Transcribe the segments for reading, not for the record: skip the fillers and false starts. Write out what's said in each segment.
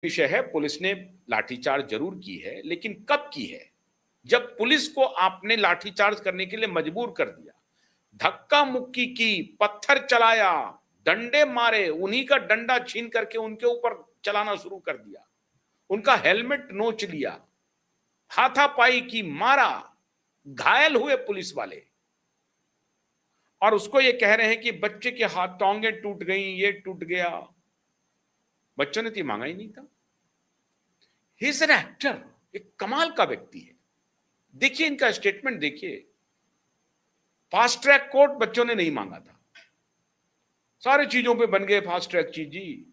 विषय है, पुलिस ने लाठीचार्ज जरूर की है, लेकिन कब की है? जब पुलिस को आपने लाठीचार्ज करने के लिए मजबूर कर दिया, धक्का मुक्की की, पत्थर चलाया, डंडे मारे, उन्हीं का डंडा छीन करके उनके ऊपर चलाना शुरू कर दिया, उनका हेलमेट नोच लिया, हाथापाई की, मारा, घायल हुए पुलिस वाले, और उसको ये कह रहे हैं कि बच्चे के हाथ टांगे टूट गई, ये टूट गया। बच्चों ने तो मांगा ही नहीं था। ही इज एन एक्टर, एक कमाल का व्यक्ति है। देखिए इनका स्टेटमेंट देखिए, फास्ट ट्रैक कोर्ट बच्चों ने नहीं मांगा था, सारी चीजों पे बन गए फास्ट ट्रैक चीज जी।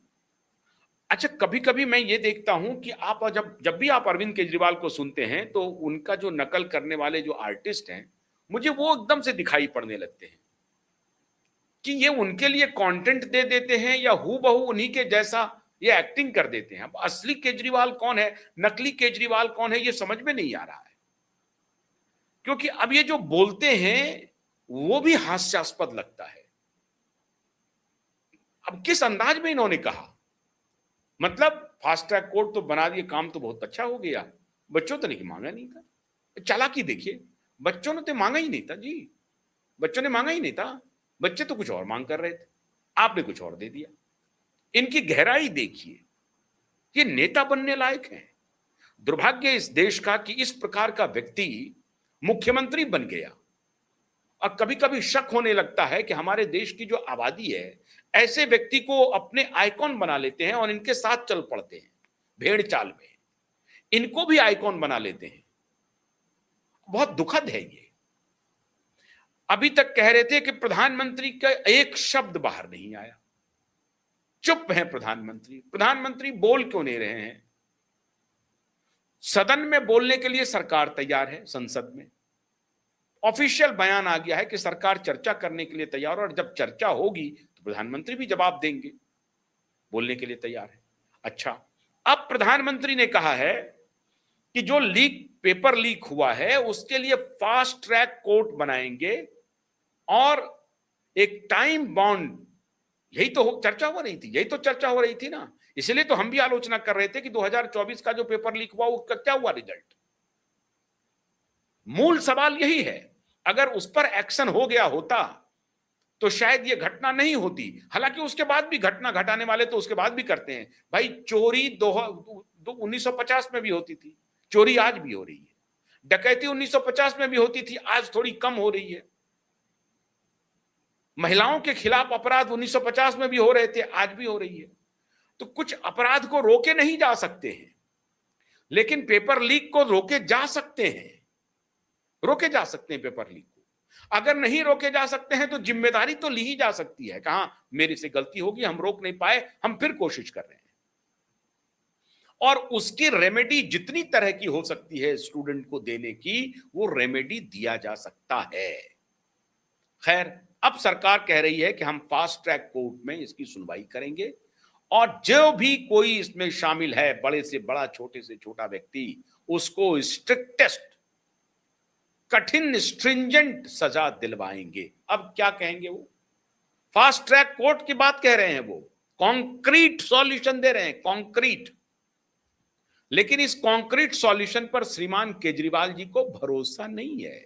अच्छा, कभी कभी मैं ये देखता हूं कि आप जब जब भी आप अरविंद केजरीवाल को सुनते हैं तो उनका जो नकल करने वाले जो आर्टिस्ट हैं, मुझे वो एकदम से दिखाई पड़ने लगते हैं कि ये उनके लिए कंटेंट दे देते हैं या हूबहू उन्हीं के जैसा ये एक्टिंग कर देते हैं। अब असली केजरीवाल कौन है, नकली केजरीवाल कौन है, ये समझ में नहीं आ रहा है। क्योंकि अब ये जो बोलते हैं वो भी हास्यास्पद लगता है। अब किस अंदाज में इन्होंने कहा, मतलब फास्ट ट्रैक कोर्ट तो बना दिए, काम तो बहुत अच्छा हो गया, बच्चों तो नहीं मांगा नहीं था। चालाकी देखिए, बच्चों ने तो मांगा ही नहीं था जी, बच्चों ने मांगा ही नहीं था, बच्चे तो कुछ और मांग कर रहे थे, आपने कुछ और दे दिया। इनकी गहराई देखिए, ये नेता बनने लायक है। दुर्भाग्य इस देश का कि इस प्रकार का व्यक्ति मुख्यमंत्री बन गया। और कभी कभी शक होने लगता है कि हमारे देश की जो आबादी है, ऐसे व्यक्ति को अपने आइकॉन बना लेते हैं और इनके साथ चल पड़ते हैं, भेड़ चाल में इनको भी आइकॉन बना लेते हैं। बहुत दुखद है ये। अभी तक कह रहे थे कि प्रधानमंत्री का एक शब्द बाहर नहीं आया, चुप है प्रधानमंत्री। प्रधानमंत्री बोल क्यों नहीं रहे हैं? सदन में बोलने के लिए सरकार तैयार है, संसद में ऑफिशियल बयान आ गया है कि सरकार चर्चा करने के लिए तैयार है, और जब चर्चा होगी तो प्रधानमंत्री भी जवाब देंगे, बोलने के लिए तैयार है। अच्छा, अब प्रधानमंत्री ने कहा है कि जो पेपर लीक हुआ है उसके लिए फास्ट ट्रैक कोर्ट बनाएंगे और एक टाइम बाउंड, यही तो चर्चा हो रही थी, यही तो चर्चा हो रही थी ना। इसलिए तो हम भी आलोचना कर रहे थे कि 2024 का जो पेपर लीक हुआ उसका क्या हुआ रिजल्ट। मूल सवाल यही है, अगर उस पर एक्शन हो गया होता तो शायद ये घटना नहीं होती। हालांकि उसके बाद भी घटना घटाने वाले तो उसके बाद भी करते हैं भाई। चोरी 1950 में भी होती थी, चोरी आज भी हो रही है। डकैती 1950 में भी होती थी, आज थोड़ी कम हो रही है। महिलाओं के खिलाफ अपराध 1950 में भी हो रहे थे, आज भी हो रही है। तो कुछ अपराध को रोके नहीं जा सकते हैं, लेकिन पेपर लीक को रोके जा सकते हैं, रोके जा सकते हैं पेपर लीक को। अगर नहीं रोके जा सकते हैं तो जिम्मेदारी तो ली ही जा सकती है, कहां मेरे से गलती होगी, हम रोक नहीं पाए, हम फिर कोशिश कर रहे हैं। और उसकी रेमेडी जितनी तरह की हो सकती है स्टूडेंट को देने की, वो रेमेडी दिया जा सकता है। खैर, अब सरकार कह रही है कि हम फास्ट ट्रैक कोर्ट में इसकी सुनवाई करेंगे, और जो भी कोई इसमें शामिल है, बड़े से बड़ा, छोटे से छोटा व्यक्ति, उसको स्ट्रिक्टेस्ट, कठिन, स्ट्रिंजेंट सजा दिलवाएंगे। अब क्या कहेंगे वो? फास्ट ट्रैक कोर्ट की बात कह रहे हैं, वो कॉन्क्रीट सॉल्यूशन दे रहे हैं, कॉन्क्रीट। लेकिन इस कॉन्क्रीट सॉल्यूशन पर श्रीमान केजरीवाल जी को भरोसा नहीं है।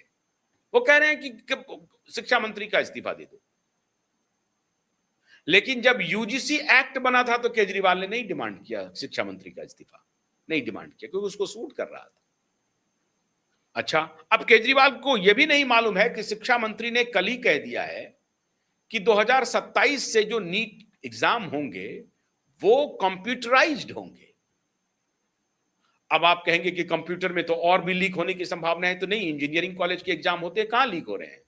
वो कह रहे हैं कि शिक्षा मंत्री का इस्तीफा दे दो। लेकिन जब यूजीसी एक्ट बना था तो केजरीवाल ने नहीं डिमांड किया शिक्षा मंत्री का इस्तीफा, नहीं डिमांड किया, क्योंकि उसको सूट कर रहा था। अच्छा, अब केजरीवाल को यह भी नहीं मालूम है कि शिक्षा मंत्री ने कल ही कह दिया है कि 2027 से जो नीट एग्जाम होंगे वो कंप्यूटराइज्ड होंगे। अब आप कहेंगे कि कंप्यूटर में तो और भी लीक होने की संभावना है, तो नहीं, इंजीनियरिंग कॉलेज के एग्जाम होते हैं, कहां लीक हो रहे हैं?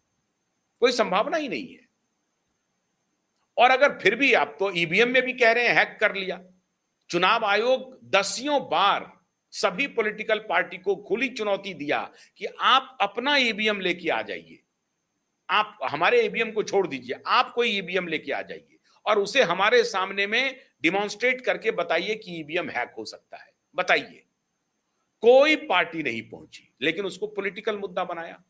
कोई संभावना ही नहीं है। और अगर फिर भी आप तो ईवीएम में भी कह रहे हैं हैक कर लिया। चुनाव आयोग दसियों बार सभी पॉलिटिकल पार्टी को खुली चुनौती दिया कि आप अपना ईवीएम लेके आ जाइए, आप हमारे ईवीएम को छोड़ दीजिए, आप कोई ईवीएम लेके आ जाइए और उसे हमारे सामने में डिमॉन्स्ट्रेट करके बताइए कि ईवीएम हैक हो सकता है, बताइए। कोई पार्टी नहीं पहुंची, लेकिन उसको पॉलिटिकल मुद्दा बनाया।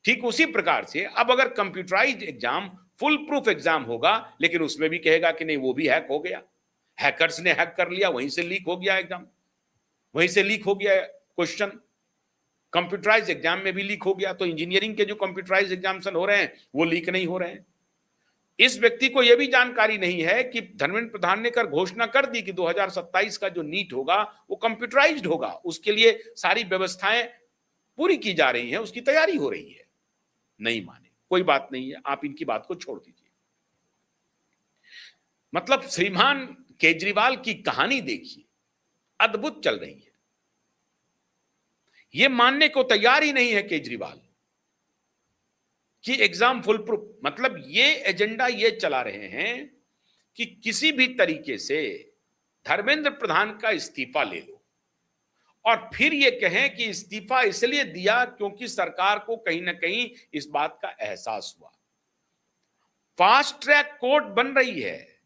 ठीक उसी प्रकार से अब अगर computerised exam, full proof exam होगा, लेकिन उसमें भी कहेगा कि नहीं वो भी हैक हो गया, हैकर्स ने हैक कर लिया, वहीं से लीक हो गया एग्जाम, वहीं से लीक हो गया क्वेश्चन। कंप्यूटराइज एग्जाम में भी लीक हो गया, तो इंजीनियरिंग के जो कंप्यूटराइज एग्जामिनेशन हो रहे हैं वो लीक नहीं हो रहे हैं। इस व्यक्ति को यह भी जानकारी नहीं है कि धर्मेंद्र प्रधान ने कर घोषणा कर दी कि 2027 का जो नीट होगा वो कंप्यूटराइज्ड होगा, उसके लिए सारी व्यवस्थाएं पूरी की जा रही हैं, उसकी तैयारी हो रही है। नहीं माने, कोई बात नहीं है, आप इनकी बात को छोड़ दीजिए। मतलब श्रीमान केजरीवाल की कहानी देखिए, अद्भुत चल रही है। यह मानने को तैयार ही नहीं है केजरीवाल कि एग्जाम फुल प्रूफ, मतलब ये एजेंडा ये चला रहे हैं कि किसी भी तरीके से धर्मेंद्र प्रधान का इस्तीफा ले लो और फिर ये कहें कि इस्तीफा इसलिए दिया क्योंकि सरकार को कहीं ना कहीं इस बात का एहसास हुआ। फास्ट ट्रैक कोर्ट बन रही है,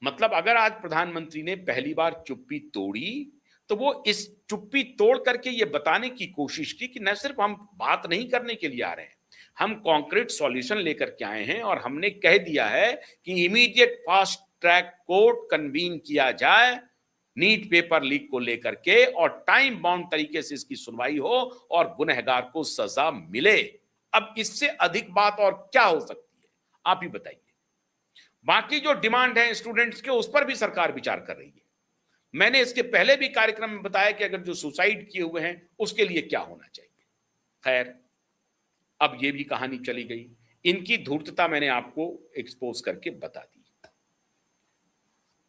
मतलब अगर आज प्रधानमंत्री ने पहली बार चुप्पी तोड़ी तो वो इस चुप्पी तोड़ करके ये बताने की कोशिश की कि न सिर्फ हम बात नहीं करने के लिए आ रहे हैं, हम कॉन्क्रीट सॉल्यूशन लेकर के आए हैं और हमने कह दिया है कि immediate fast track court convene किया जाए नीट पेपर लीक को लेकर के और टाइम बाउंड तरीके से इसकी सुनवाई हो और गुनहगार को सजा मिले। अब इससे अधिक बात और क्या हो सकती है, आप ही बताइए। बाकी जो डिमांड है स्टूडेंट्स के, उस पर भी सरकार विचार कर रही है। मैंने इसके पहले भी कार्यक्रम में बताया कि अगर जो सुसाइड किए हुए हैं उसके लिए क्या होना चाहिए। खैर, अब ये भी कहानी चली गई, इनकी धूर्तता मैंने आपको एक्सपोज करके बता दी।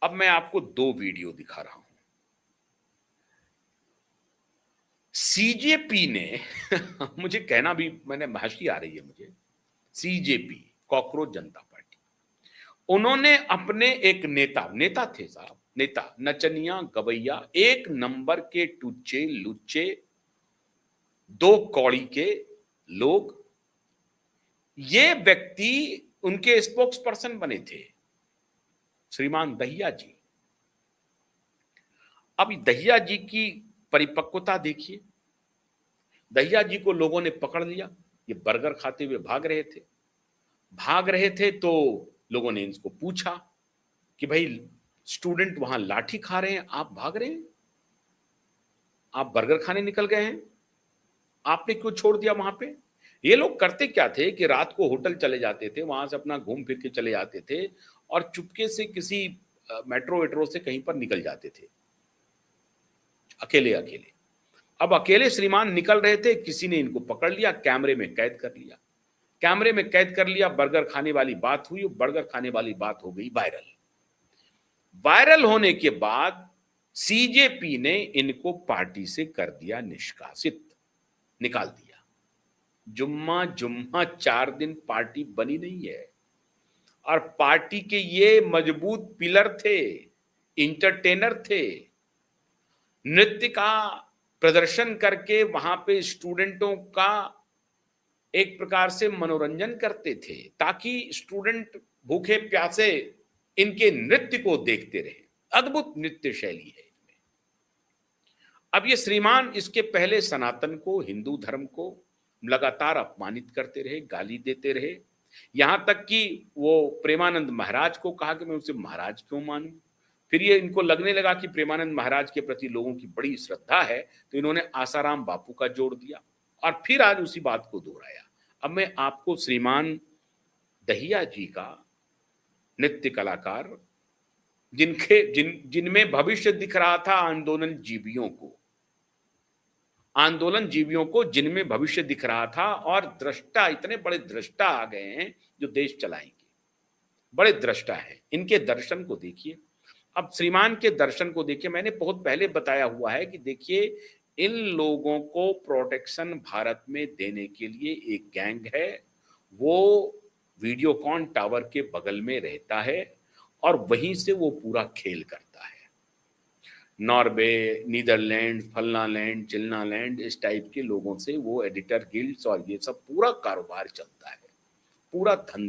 अब मैं आपको दो वीडियो दिखा रहा हूं। सीजेपी ने मुझे कहना भी, मैंने हंसी आ रही है मुझे, सीजेपी कॉकरोच जनता पार्टी, उन्होंने अपने एक नेता थे साहब, नेता नचनिया गवैया, एक नंबर के टुच्चे लुच्चे, दो कौड़ी के लोग, ये व्यक्ति उनके स्पोक्स पर्सन बने थे, श्रीमान दहिया जी। अब दहिया जी की परिपक्वता देखिए। दहिया जी को लोगों ने पकड़ लिया, ये बर्गर खाते हुए भाग रहे थे तो लोगों ने इनको पूछा कि भाई स्टूडेंट वहां लाठी खा रहे हैं, आप भाग रहे हैं, आप बर्गर खाने निकल गए हैं, आपने क्यों छोड़ दिया वहां पे। ये लोग करते क्या थे कि रात को होटल चले जाते थे, वहां से अपना घूम फिर के चले जाते थे और चुपके से किसी मेट्रो वेट्रो से कहीं पर निकल जाते थे अकेले। अब अकेले श्रीमान निकल रहे थे, किसी ने इनको पकड़ लिया, कैमरे में कैद कर लिया। बर्गर खाने वाली बात हुई, बर्गर खाने वाली बात हो गई वायरल होने के बाद सीजेपी ने इनको पार्टी से कर दिया निष्कासित, निकाल दिया। जुम्मा 4 दिन पार्टी बनी नहीं है और पार्टी के ये मजबूत पिलर थे, इंटरटेनर थे, नृत्य का प्रदर्शन करके वहां पे स्टूडेंटों का एक प्रकार से मनोरंजन करते थे ताकि स्टूडेंट भूखे प्यासे इनके नृत्य को देखते रहे। अद्भुत नृत्य शैली है इनमें। अब ये श्रीमान इसके पहले सनातन को, हिंदू धर्म को लगातार अपमानित करते रहे, गाली देते रहे, यहां तक कि वो प्रेमानंद महाराज को कहा कि मैं उसे महाराज क्यों मानूं। फिर ये इनको लगने लगा कि प्रेमानंद महाराज के प्रति लोगों की बड़ी श्रद्धा है, तो इन्होंने आसाराम बापू का जोड़ दिया और फिर आज उसी बात को दोहराया। अब मैं आपको श्रीमान दहिया जी का नृत्य कलाकार, जिनमें भविष्य दिख रहा था आंदोलन जीवियों को जिनमें भविष्य दिख रहा था, और दृष्टा, इतने बड़े दृष्टा आ गए हैं जो देश चलाएंगे, बड़े दृष्टा हैं। इनके दर्शन को देखिए। अब श्रीमान के दर्शन को देखिए। मैंने बहुत पहले बताया हुआ है कि देखिए, इन लोगों को प्रोटेक्शन भारत में देने के लिए एक गैंग है, वो वीडियोकॉन टावर के बगल में रहता है और वहीं से वो पूरा खेल करता है। नॉर्वे, नीदरलैंड, फलनालैंड, चिल्नालैंड, इस टाइप के लोगों से वो एडिटर गिल्ड्स और ये सब पूरा कारोबार चलता है, पूरा धंधा।